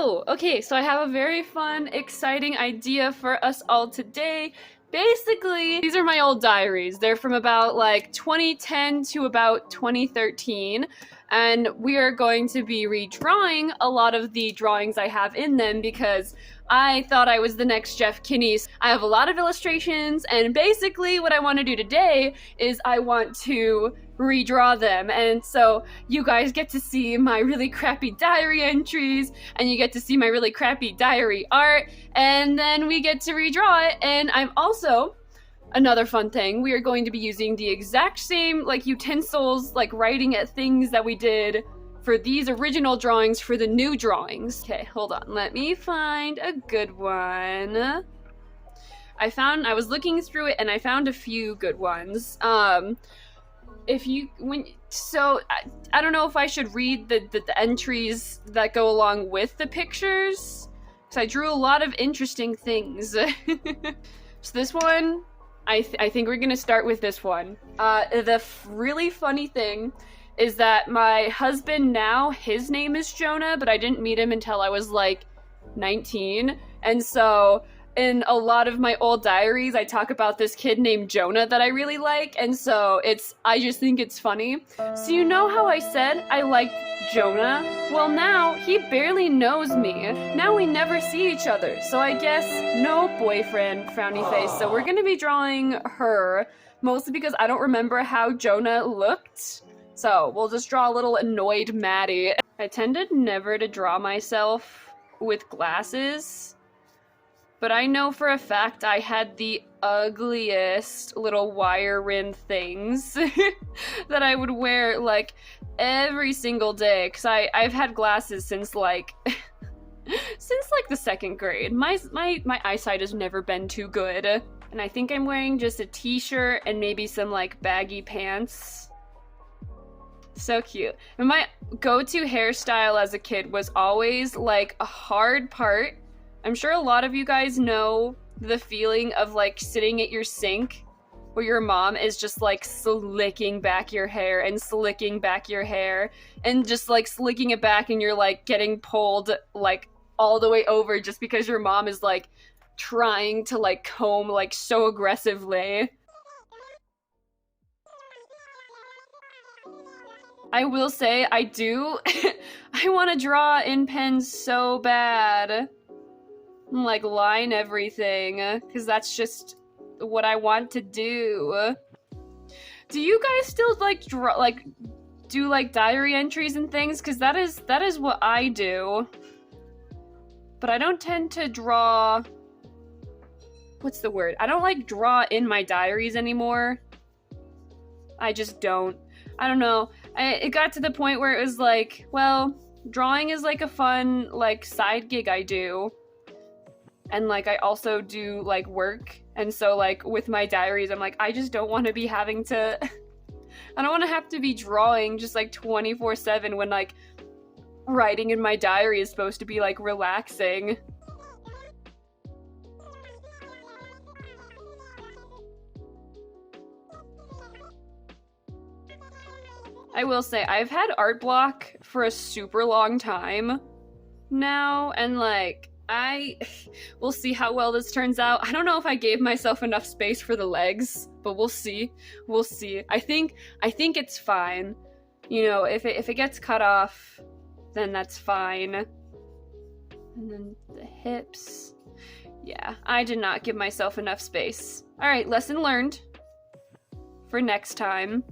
Hello! Okay, so I have a very fun, exciting idea for us all today. Basically, these are my old diaries. They're from about like 2010 to about 2013, and we are going to be redrawing a lot of the drawings I have in them because I thought I was the next Jeff Kinney. I have a lot of illustrations, and basically what I want to do today is I want to redraw them. And so you guys get to see my really crappy diary entries, and you get to see my really crappy diary art, and then we get to redraw it. And I'm also, another fun thing, we are going to be using the exact same like utensils, like writing at things that we did for these original drawings for the new drawings. Okay, hold on, let me find a good one. I was looking through it and I found a few good ones. I don't know if I should read the entries that go along with the pictures, because I drew a lot of interesting things. So this one, I think we're gonna start with this one. The really funny thing is that my husband now, his name is Jonah, but I didn't meet him until I was like 19, and so in a lot of my old diaries, I talk about this kid named Jonah that I really like, and so I just think it's funny. So you know how I said I liked Jonah? Well, now he barely knows me. Now we never see each other, so I guess no boyfriend, frowny face. So we're gonna be drawing her, mostly because I don't remember how Jonah looked. So we'll just draw a little annoyed Maddie. I tended never to draw myself with glasses, but I know for a fact I had the ugliest little wire rim things that I would wear like every single day, because I've had glasses since like since like the second grade. My eyesight has never been too good, and I think I'm wearing just a t-shirt and maybe some like baggy pants. So cute. And my go-to hairstyle as a kid was always like a hard part. I'm sure a lot of you guys know the feeling of like sitting at your sink where your mom is just like slicking back your hair and slicking back your hair and just like slicking it back, and you're like getting pulled like all the way over just because your mom is like trying to like comb like so aggressively. I will say I do I want to draw in pen so bad. Like line everything, because that's just what I want to do. Do you guys still like do like diary entries and things? Because that is what I do. But I don't tend to draw, what's the word? I don't like draw in my diaries anymore. I just don't. I don't know. It got to the point where it was like, well, drawing is like a fun like side gig I do. And like I also do like work, and so like with my diaries I'm like, I just don't want to be having to I don't want to have to be drawing just like 24/7 when like writing in my diary is supposed to be like relaxing. I will say I've had art block for a super long time now, and like we'll see how well this turns out. I don't know if I gave myself enough space for the legs, but we'll see. We'll see. I think it's fine. You know, if it gets cut off, then that's fine. And then the hips. Yeah, I did not give myself enough space. All right, lesson learned for next time.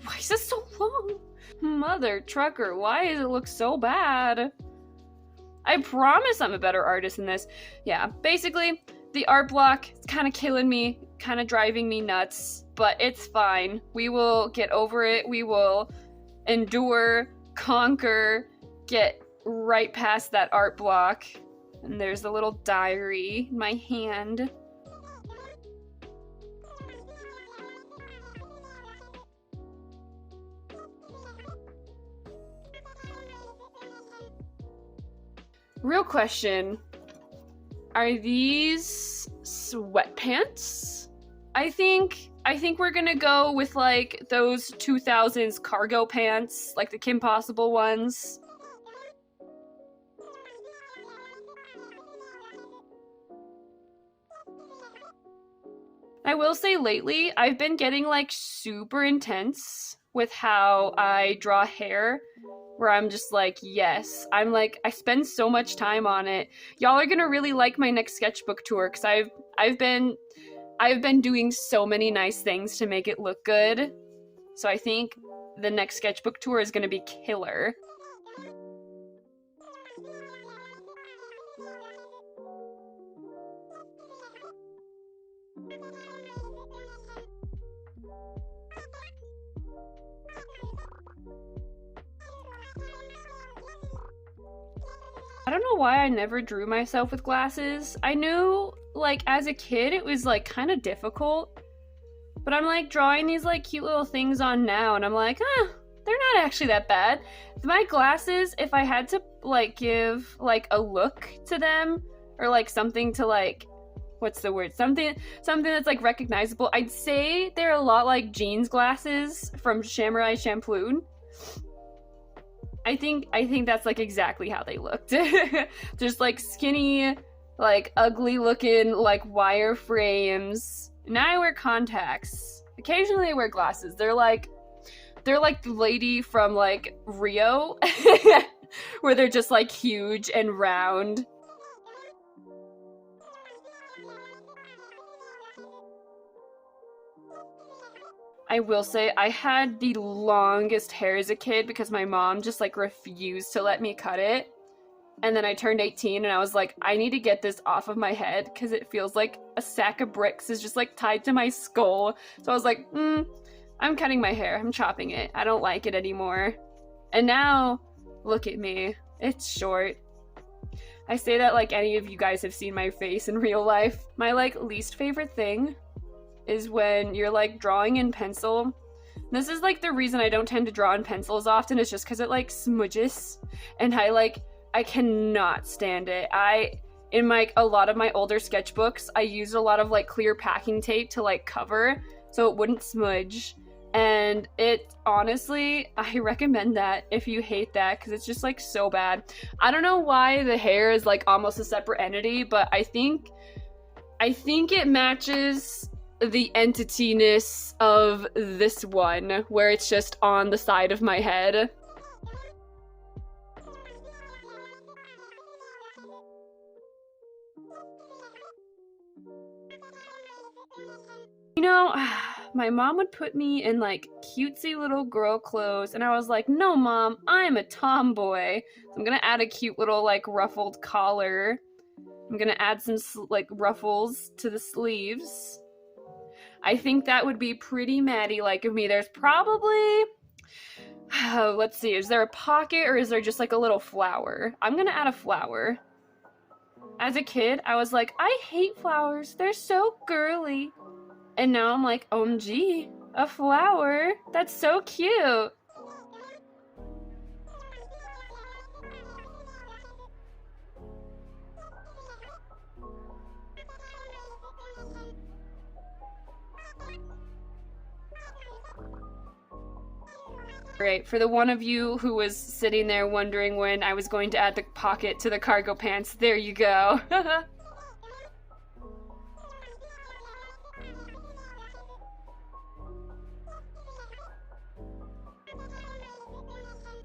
Why is this so long? Mother trucker, why does it look so bad? I promise I'm a better artist than this. Yeah, basically, the art block is kind of killing me, kind of driving me nuts, but it's fine. We will get over it. We will endure, conquer, get right past that art block. And there's a little diary in my hand. Real question, are these sweatpants? I think we're gonna go with like those 2000s cargo pants, like the Kim Possible ones. I will say lately, I've been getting like super intense with how I draw hair, where I'm just like, yes, I'm like, I spend so much time on it. Y'all are gonna really like my next sketchbook tour, because I've been doing so many nice things to make it look good. So I think the next sketchbook tour is gonna be killer. I don't know why I never drew myself with glasses. I knew, like, as a kid, it was, like, kind of difficult. But I'm, like, drawing these, like, cute little things on now, and I'm like, they're not actually that bad. My glasses, if I had to, like, give, like, a look to them, or, like, something to, like, what's the word? Something that's, like, recognizable, I'd say they're a lot like Jean's glasses from Samurai Champloo. I think that's like exactly how they looked. Just like skinny, like ugly looking, like wire frames. Now I wear contacts. Occasionally I wear glasses. They're like the lady from like Rio, where they're just like huge and round. I will say I had the longest hair as a kid because my mom just like refused to let me cut it. And then I turned 18 and I was like, I need to get this off of my head because it feels like a sack of bricks is just like tied to my skull. So I was like, I'm cutting my hair. I'm chopping it. I don't like it anymore. And now, look at me. It's short. I say that like any of you guys have seen my face in real life. My like least favorite thing is when you're like drawing in pencil. This is like the reason I don't tend to draw in pencil as often, is just because it like smudges, and I cannot stand it. In a lot of my older sketchbooks, I used a lot of like clear packing tape to like cover so it wouldn't smudge, and it honestly, I recommend that if you hate that, because it's just like so bad. I don't know why the hair is like almost a separate entity, but I think it matches the entityness of this one, where it's just on the side of my head. You know, my mom would put me in like cutesy little girl clothes, and I was like, no mom, I'm a tomboy. So I'm gonna add a cute little like ruffled collar. I'm gonna add some like ruffles to the sleeves. I think that would be pretty Maddie-like of me. There's probably, let's see, is there a pocket or is there just like a little flower? I'm gonna add a flower. As a kid, I was like, I hate flowers. They're so girly. And now I'm like, OMG, a flower? That's so cute. Right, for the one of you who was sitting there wondering when I was going to add the pocket to the cargo pants, there you go.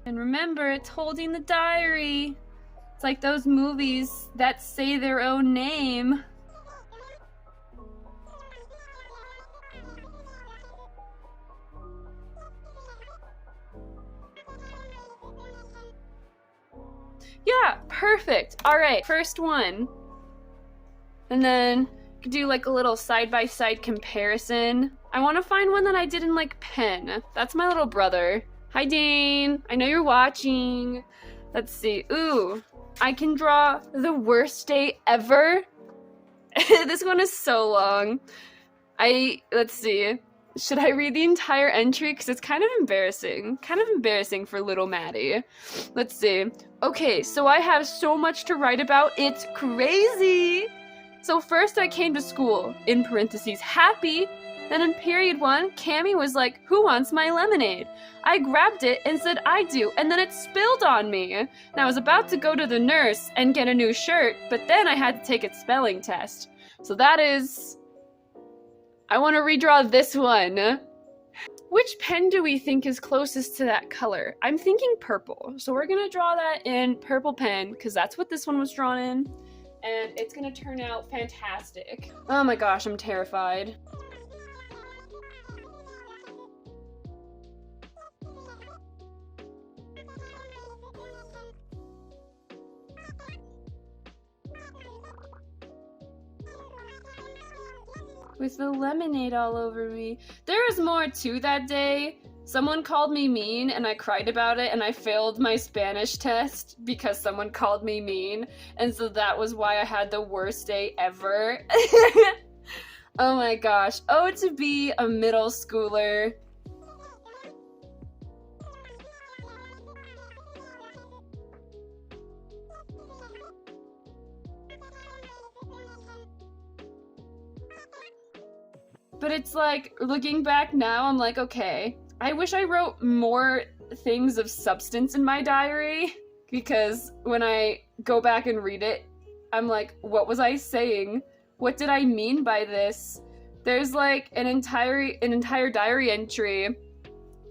And remember, it's holding the diary. It's like those movies that say their own name. Yeah, perfect. All right, first one. And then do like a little side-by-side comparison. I want to find one that I did in like pen. That's my little brother. Hi, Dane. I know you're watching. Let's see. Ooh, I can draw the worst day ever. This one is so long. Let's see. Should I read the entire entry? Because it's kind of embarrassing. Kind of embarrassing for little Maddie. Let's see. Okay, so I have so much to write about. It's crazy. So first I came to school, in parentheses, happy. Then in period 1, Cammy was like, who wants my lemonade? I grabbed it and said I do, and then it spilled on me. And I was about to go to the nurse and get a new shirt, but then I had to take a spelling test. So that is I want to redraw this one. Which pen do we think is closest to that color? I'm thinking purple. So we're gonna draw that in purple pen because that's what this one was drawn in. And it's gonna turn out fantastic. Oh my gosh, I'm terrified. With the lemonade all over me. There was more too that day. Someone called me mean and I cried about it and I failed my Spanish test because someone called me mean. And so that was why I had the worst day ever. Oh my gosh. Oh, to be a middle schooler. But it's like, looking back now, I'm like, okay, I wish I wrote more things of substance in my diary, because when I go back and read it, I'm like, what was I saying? What did I mean by this? There's like an entire diary entry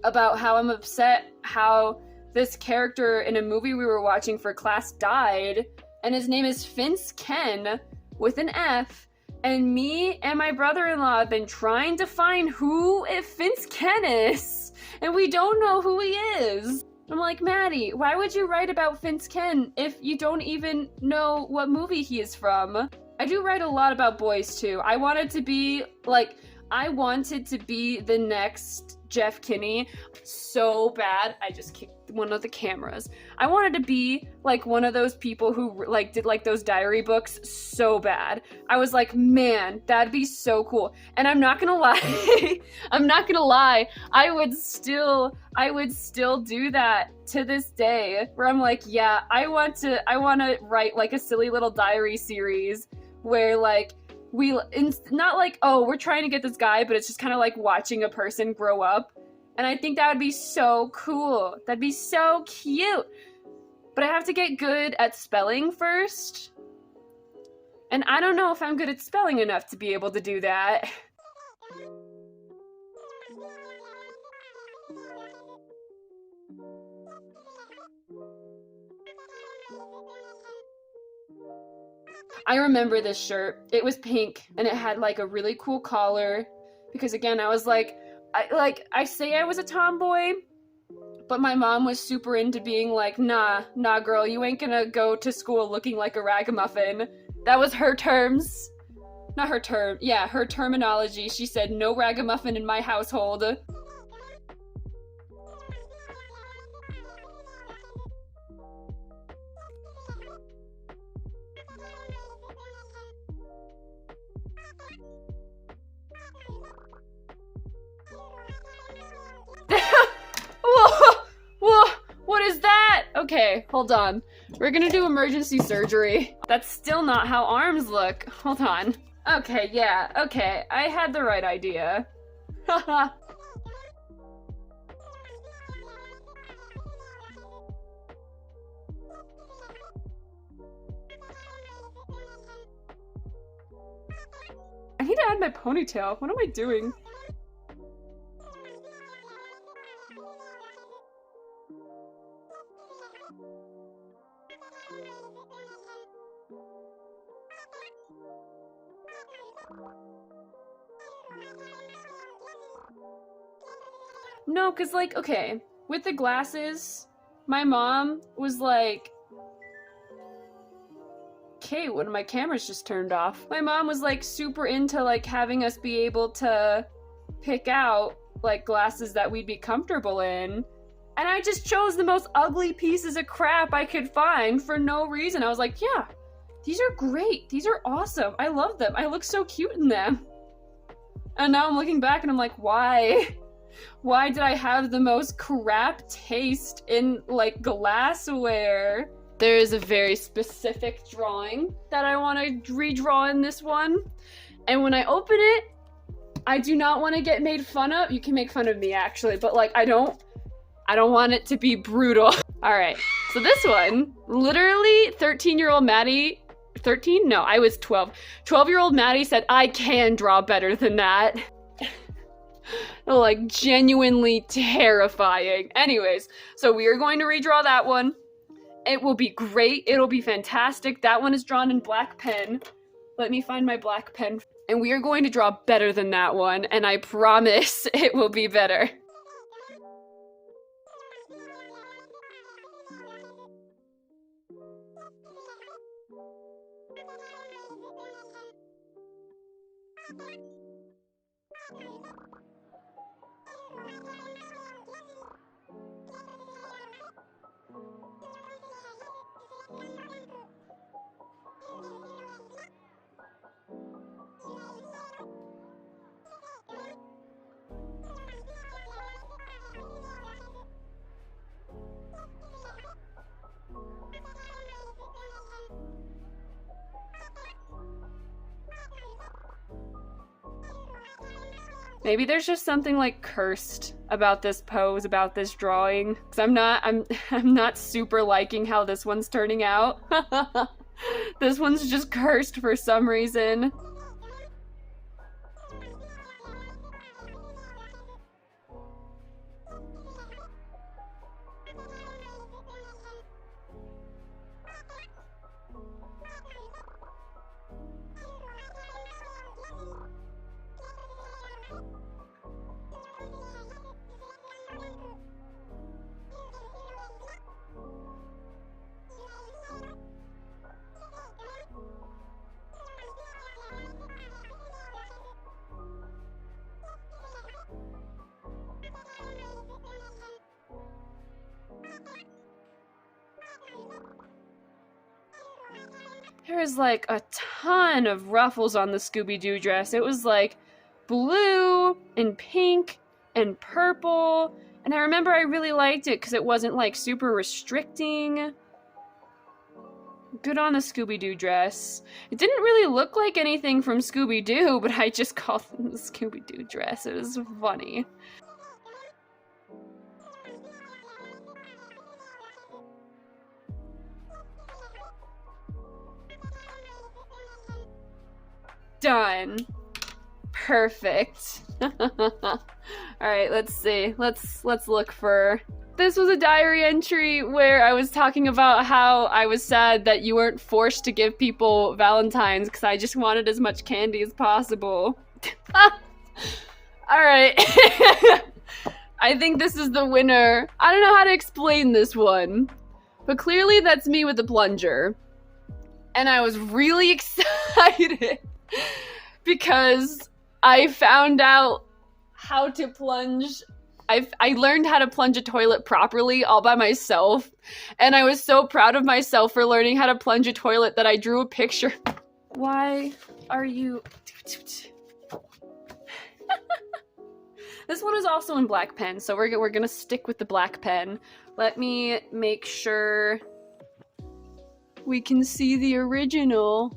about how I'm upset how this character in a movie we were watching for class died, and his name is Vince Ken with an F. And me and my brother-in-law have been trying to find who Vince Ken is, and we don't know who he is. I'm like, Maddie, why would you write about Vince Ken if you don't even know what movie he is from? I do write a lot about boys too. I wanted to be the next Jeff Kinney so bad. I just kicked one of the cameras. I wanted to be like one of those people who like did like those diary books so bad. I was like, man, that'd be so cool. And I'm not gonna lie, I would still do that to this day, where I'm like, yeah, I want to write like a silly little diary series where like not like, oh, we're trying to get this guy, but it's just kind of like watching a person grow up. And I think that would be so cool. That'd be so cute. But I have to get good at spelling first. And I don't know if I'm good at spelling enough to be able to do that. I remember this shirt. It was pink and it had like a really cool collar, because again, I was like, I say I was a tomboy, but my mom was super into being like, nah girl, you ain't gonna go to school looking like a ragamuffin. That was her terms. Not her term. Yeah, her terminology. She said, no ragamuffin in my household. Whoa, what is that? Okay, hold on. We're gonna do emergency surgery. That's still not how arms look. Hold on. Okay, yeah, okay. I had the right idea. Haha. I need to add my ponytail. What am I doing? No, because, like, okay, with the glasses, my mom was like, okay, one of my cameras just turned off. My mom was, like, super into, like, having us be able to pick out, like, glasses that we'd be comfortable in. And I just chose the most ugly pieces of crap I could find for no reason. I was like, yeah, these are great. These are awesome. I love them. I look so cute in them. And now I'm looking back and I'm like, why? Why did I have the most crap taste in, like, glassware? There is a very specific drawing that I want to redraw in this one. And when I open it, I do not want to get made fun of. You can make fun of me, actually, but, like, I don't want it to be brutal. All right, so this one, literally 13-year-old Maddie 13? No, I was 12. 12-year-old Maddie said, I can draw better than that. Like, genuinely terrifying. Anyways, so we are going to redraw that one. It will be great. It'll be fantastic. That one is drawn in black pen. Let me find my black pen. And we are going to draw better than that one, and I promise it will be better. Maybe there's just something like cursed about this pose, about this drawing. Cause I'm not super liking how this one's turning out. This one's just cursed for some reason. There was like a ton of ruffles on the Scooby-Doo dress. It was like blue and pink and purple. And I remember I really liked it because it wasn't like super restricting. Good on the Scooby-Doo dress. It didn't really look like anything from Scooby-Doo, but I just called it the Scooby-Doo dress. It was funny. Done. Perfect. All right, let's see. Let's look for... This was a diary entry where I was talking about how I was sad that you weren't forced to give people Valentines because I just wanted as much candy as possible. All right. I think this is the winner. I don't know how to explain this one, but clearly that's me with the plunger. And I was really excited because I found out how to plunge. I learned how to plunge a toilet properly all by myself, and I was so proud of myself for learning how to plunge a toilet that I drew a picture. Why are you... This one is also in black pen, so we're gonna stick with the black pen. Let me make sure we can see the original.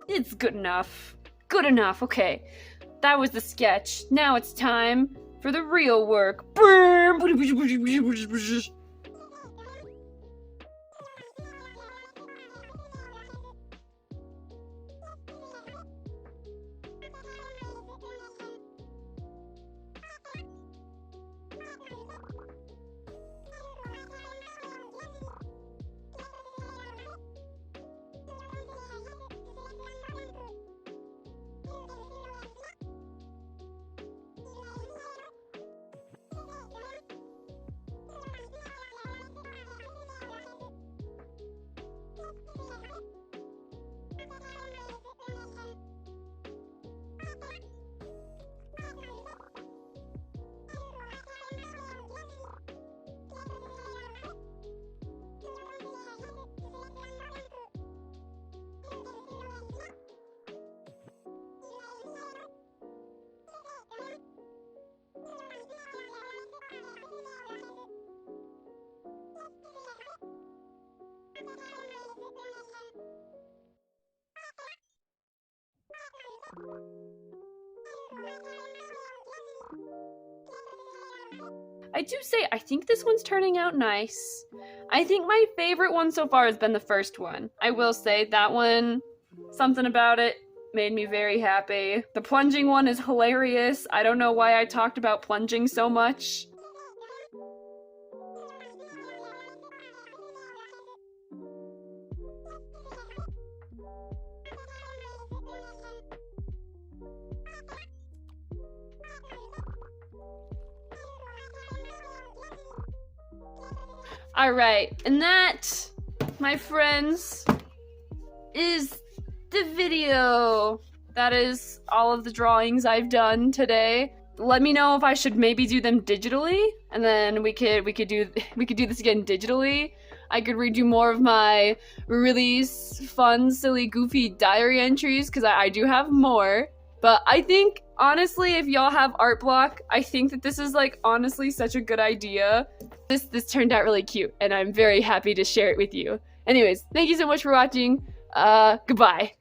It's good enough. Good enough, okay. That was the sketch. Now it's time for the real work. I do say, I think this one's turning out nice. I think my favorite one so far has been the first one. I will say that one, something about it made me very happy. The plunging one is hilarious. I don't know why I talked about plunging so much. Alright, and that, my friends, is the video. That is all of the drawings I've done today. Let me know if I should maybe do them digitally, and then we could do this again digitally. I could redo more of my really fun, silly, goofy diary entries, because I do have more. But I think, honestly, if y'all have art block, I think that this is, like, honestly such a good idea. This turned out really cute, and I'm very happy to share it with you. Anyways, thank you so much for watching. Goodbye.